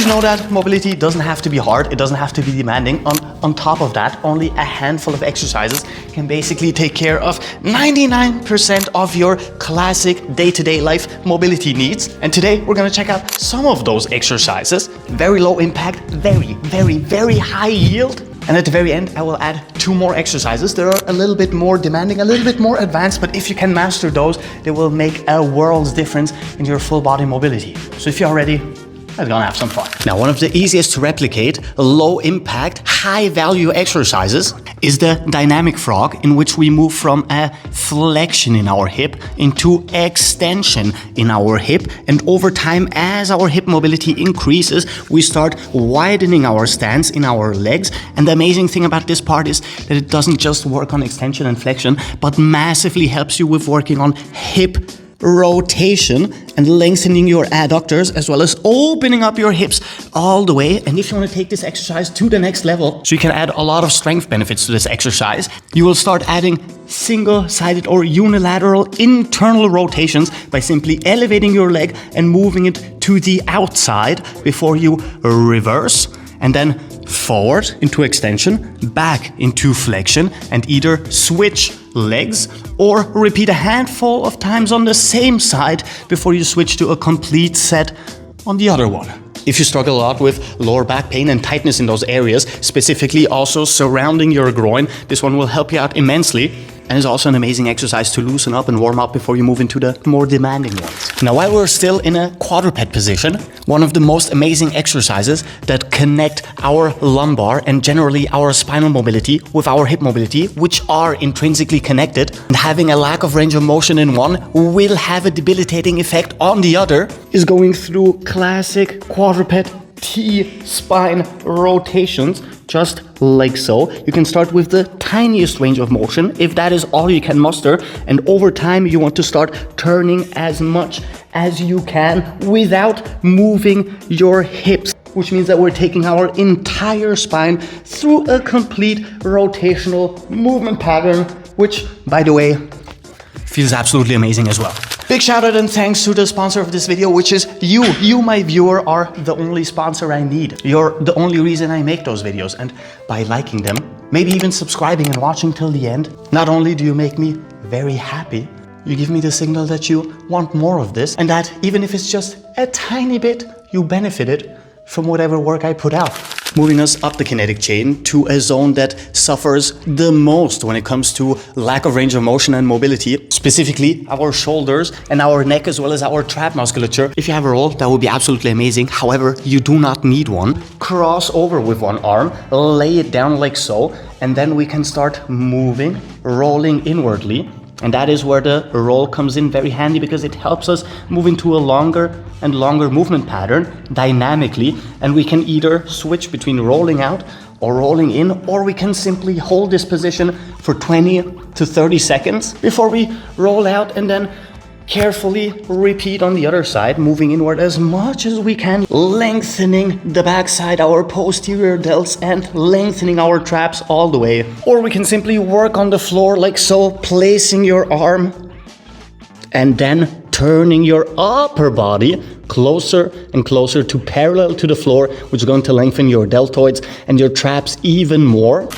Please know that mobility doesn't have to be hard, it doesn't have to be demanding. On top of that, only a handful of exercises can basically take care of 99% of your classic day-to-day life mobility needs. And today we're gonna check out some of those exercises. Very low impact, very high yield. And at the very end, I will add 2 more exercises that are a little bit more demanding, a little bit more advanced, but if you can master those, they will make a world's difference in your full body mobility. So if you're ready, let's go and have some fun. Now, one of the easiest to replicate, low impact, high value exercises is the dynamic frog, in which we move from a flexion in our hip into extension in our hip. And over time, as our hip mobility increases, we start widening our stance in our legs. And the amazing thing about this part is that it doesn't just work on extension and flexion, but massively helps you with working on hip rotation and lengthening your adductors, as well as opening up your hips all the way. And if you want to take this exercise to the next level, so you can add a lot of strength benefits to this exercise, you will start adding single-sided or unilateral internal rotations by simply elevating your leg and moving it to the outside before you reverse, and then forward into extension, back into flexion, and either switch legs or repeat a handful of times on the same side before you switch to a complete set on the other one. If you struggle a lot with lower back pain and tightness in those areas, specifically also surrounding your groin, this one will help you out immensely. And it's also an amazing exercise to loosen up and warm up before you move into the more demanding ones. Now, while we're still in a quadruped position, one of the most amazing exercises that connect our lumbar and generally our spinal mobility with our hip mobility, which are intrinsically connected, and having a lack of range of motion in one will have a debilitating effect on the other, is going through classic quadruped T-spine rotations, just like so. You can start with the tiniest range of motion, if that is all you can muster, and over time you want to start turning as much as you can without moving your hips, which means that we're taking our entire spine through a complete rotational movement pattern, which, by the way, feels absolutely amazing as well. Big shout out and thanks to the sponsor of this video, which is you. You, my viewer, are the only sponsor I need. You're the only reason I make those videos. And by liking them, maybe even subscribing and watching till the end, not only do you make me very happy, you give me the signal that you want more of this, and that even if it's just a tiny bit, you benefited from whatever work I put out. Moving us up the kinetic chain to a zone that suffers the most when it comes to lack of range of motion and mobility, specifically our shoulders and our neck, as well as our trap musculature. If you have a roll, that would be absolutely amazing. However, you do not need one. Cross over with one arm, lay it down like so, and then we can start moving, rolling inwardly. And that is where the roll comes in very handy, because it helps us move into a longer and longer movement pattern dynamically. And we can either switch between rolling out or rolling in, or we can simply hold this position for 20 to 30 seconds before we roll out, and then carefully repeat on the other side, moving inward as much as we can, lengthening the backside, our posterior delts, and lengthening our traps all the way. Or we can simply work on the floor like so, placing your arm and then turning your upper body closer and closer to parallel to the floor, which is going to lengthen your deltoids and your traps even more.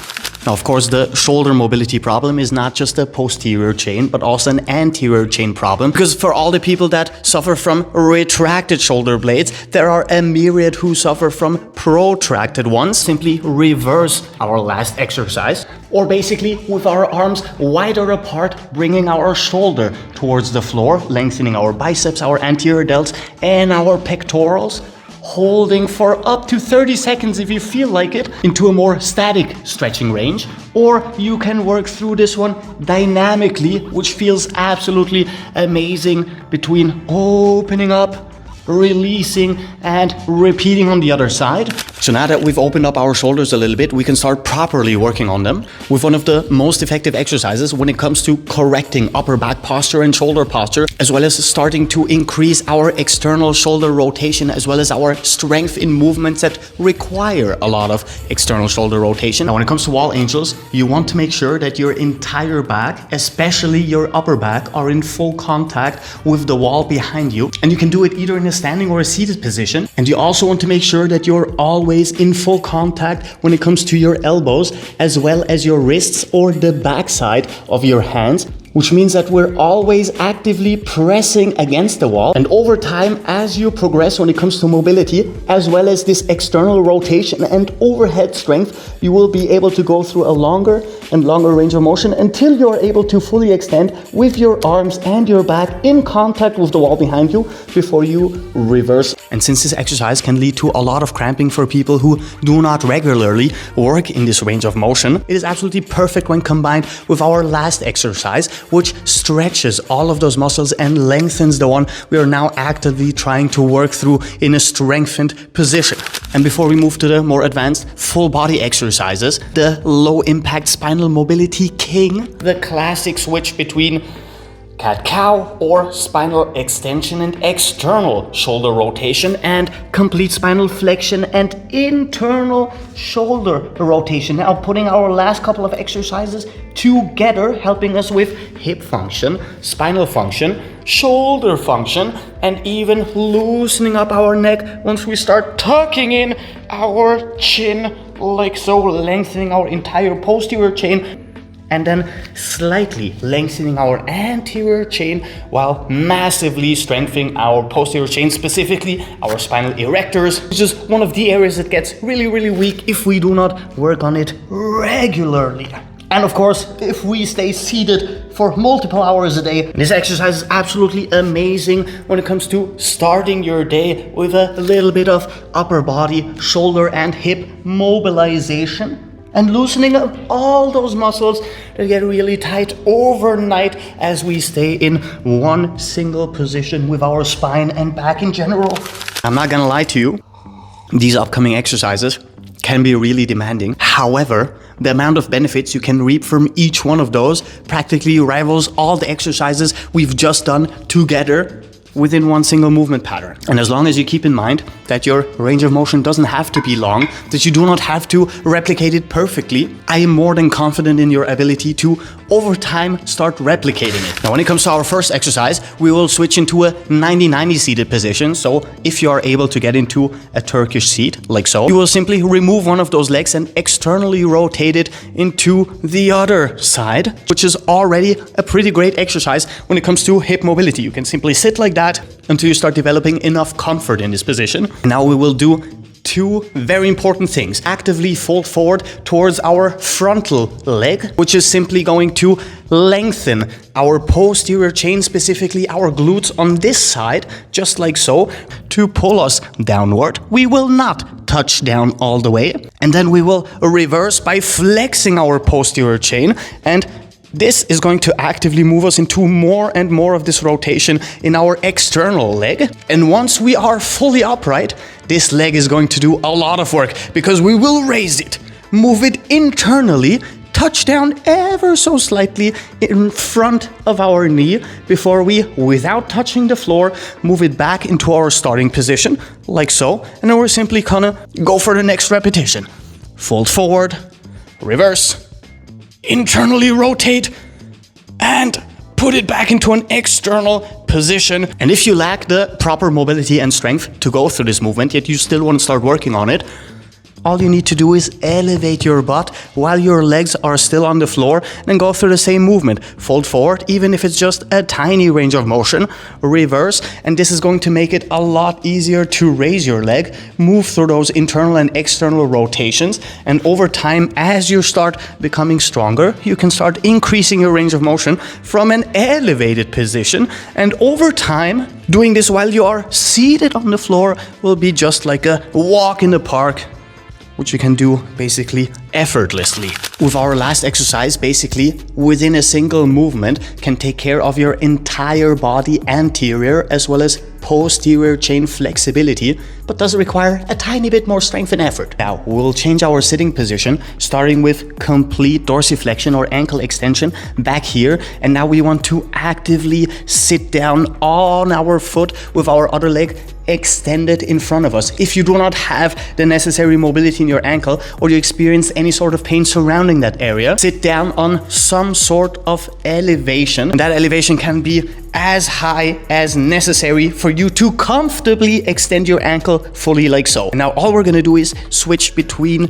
Now, of course, the shoulder mobility problem is not just a posterior chain, but also an anterior chain problem. Because for all the people that suffer from retracted shoulder blades, there are a myriad who suffer from protracted ones. Simply reverse our last exercise, or basically with our arms wider apart, bringing our shoulder towards the floor, lengthening our biceps, our anterior delts, and our pectorals, holding for up to 30 seconds if you feel like it, into a more static stretching range. Or you can work through this one dynamically, which feels absolutely amazing, between opening up, releasing, and repeating on the other side. So now that we've opened up our shoulders a little bit, we can start properly working on them with one of the most effective exercises when it comes to correcting upper back posture and shoulder posture, as well as starting to increase our external shoulder rotation, as well as our strength in movements that require a lot of external shoulder rotation. Now, when it comes to wall angels, you want to make sure that your entire back, especially your upper back, are in full contact with the wall behind you. And you can do it either in a standing or a seated position. And you also want to make sure that you're always in full contact when it comes to your elbows, as well as your wrists or the backside of your hands, which means that we're always actively pressing against the wall. And over time, as you progress when it comes to mobility, as well as this external rotation and overhead strength, you will be able to go through a longer and longer range of motion until you're able to fully extend with your arms and your back in contact with the wall behind you before you reverse. And since this exercise can lead to a lot of cramping for people who do not regularly work in this range of motion, it is absolutely perfect when combined with our last exercise, which stretches all of those muscles and lengthens the one we are now actively trying to work through in a strengthened position. And before we move to the more advanced full body exercises, the low impact spinal mobility king, the classic switch between cat-cow or spinal extension and external shoulder rotation, and complete spinal flexion and internal shoulder rotation. Now putting our last couple of exercises together, helping us with hip function, spinal function, shoulder function, and even loosening up our neck once we start tucking in our chin like so, lengthening our entire posterior chain, and then slightly lengthening our anterior chain while massively strengthening our posterior chain, specifically our spinal erectors, which is one of the areas that gets really weak if we do not work on it regularly. And of course, if we stay seated for multiple hours a day, this exercise is absolutely amazing when it comes to starting your day with a little bit of upper body, shoulder and hip mobilization, and loosening up all those muscles that get really tight overnight as we stay in one single position with our spine and back in general. I'm not gonna lie to you, these upcoming exercises can be really demanding. However, the amount of benefits you can reap from each one of those practically rivals all the exercises we've just done together within one single movement pattern. And as long as you keep in mind that your range of motion doesn't have to be long, that you do not have to replicate it perfectly, I am more than confident in your ability to, over time, start replicating it. Now, when it comes to our first exercise, we will switch into a 90-90 seated position. So if you are able to get into a Turkish seat, like so, you will simply remove one of those legs and externally rotate it into the other side, which is already a pretty great exercise when it comes to hip mobility. You can simply sit like that until you start developing enough comfort in this position. Now we will do two very important things. Actively fold forward towards our frontal leg, which is simply going to lengthen our posterior chain, specifically our glutes on this side, just like so, to pull us downward. We will not touch down all the way. And then we will reverse by flexing our posterior chain, and this is going to actively move us into more and more of this rotation in our external leg. And once we are fully upright, this leg is going to do a lot of work because we will raise it, move it internally, touch down ever so slightly in front of our knee before we, without touching the floor, move it back into our starting position, like so. And then we're simply gonna go for the next repetition. Fold forward, reverse, internally rotate, and put it back into an external position. And if you lack the proper mobility and strength to go through this movement, yet you still want to start working on it, all you need to do is elevate your butt while your legs are still on the floor and go through the same movement. Fold forward, even if it's just a tiny range of motion, reverse, and this is going to make it a lot easier to raise your leg, move through those internal and external rotations, and over time, as you start becoming stronger, you can start increasing your range of motion from an elevated position, and over time, doing this while you are seated on the floor will be just like a walk in the park, which you can do basically effortlessly. With our last exercise, basically within a single movement can take care of your entire body, anterior as well as posterior chain flexibility, but does require a tiny bit more strength and effort. Now we'll change our sitting position, starting with complete dorsiflexion or ankle extension back here, and now we want to actively sit down on our foot with our other leg extended in front of us. If you do not have the necessary mobility in your ankle, or you experience any sort of pain surrounding that area, sit down on some sort of elevation. And that elevation can be as high as necessary for you to comfortably extend your ankle fully like so. And now all we're gonna do is switch between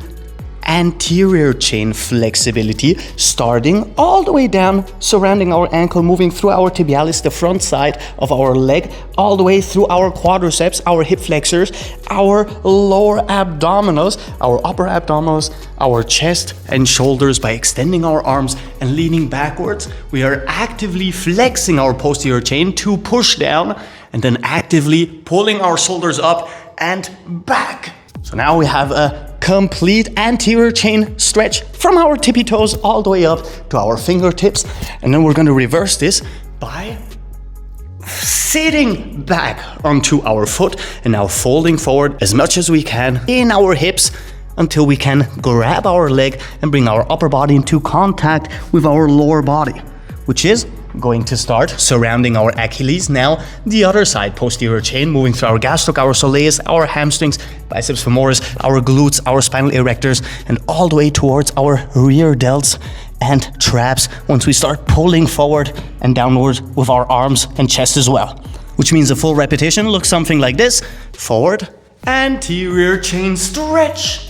anterior chain flexibility, starting all the way down, surrounding our ankle, moving through our tibialis, the front side of our leg, all the way through our quadriceps, our hip flexors, our lower abdominals, our upper abdominals, our chest and shoulders. By extending our arms and leaning backwards, we are actively flexing our posterior chain to push down, and then actively pulling our shoulders up and back. So now we have a complete anterior chain stretch from our tippy toes all the way up to our fingertips. And then we're going to reverse this by sitting back onto our foot and now folding forward as much as we can in our hips until we can grab our leg and bring our upper body into contact with our lower body, which is going to start surrounding our Achilles. Now the other side, posterior chain, moving through our gastroc, our soleus, our hamstrings, biceps femoris, our glutes, our spinal erectors, and all the way towards our rear delts and traps once we start pulling forward and downwards with our arms and chest as well. Which means a full repetition looks something like this. Forward, anterior chain stretch,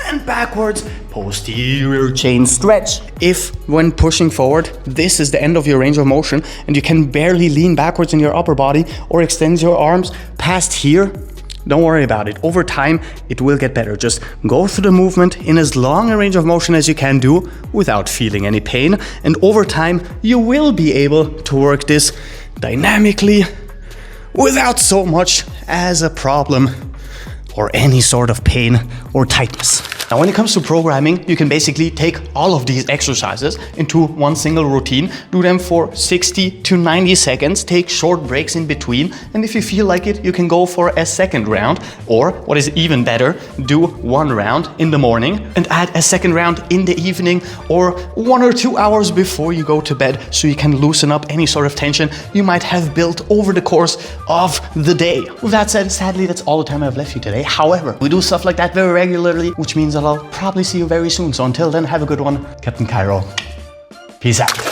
and backwards, posterior chain stretch. If, when pushing forward, this is the end of your range of motion and you can barely lean backwards in your upper body or extend your arms past here, don't worry about it. Over time, it will get better. Just go through the movement in as long a range of motion as you can do without feeling any pain. And over time, you will be able to work this dynamically without so much as a problem or any sort of pain or tightness. Now, when it comes to programming, you can basically take all of these exercises into one single routine, do them for 60 to 90 seconds, take short breaks in between, and if you feel like it, you can go for a second round, or what is even better, do one round in the morning and add a second round in the evening or 1 or 2 hours before you go to bed, so you can loosen up any sort of tension you might have built over the course of the day. With that said, sadly, that's all the time I've left you today. However, we do stuff like that very regularly, which means that I'll probably see you very soon. So until then, have a good one. Captain Cairo. Peace out.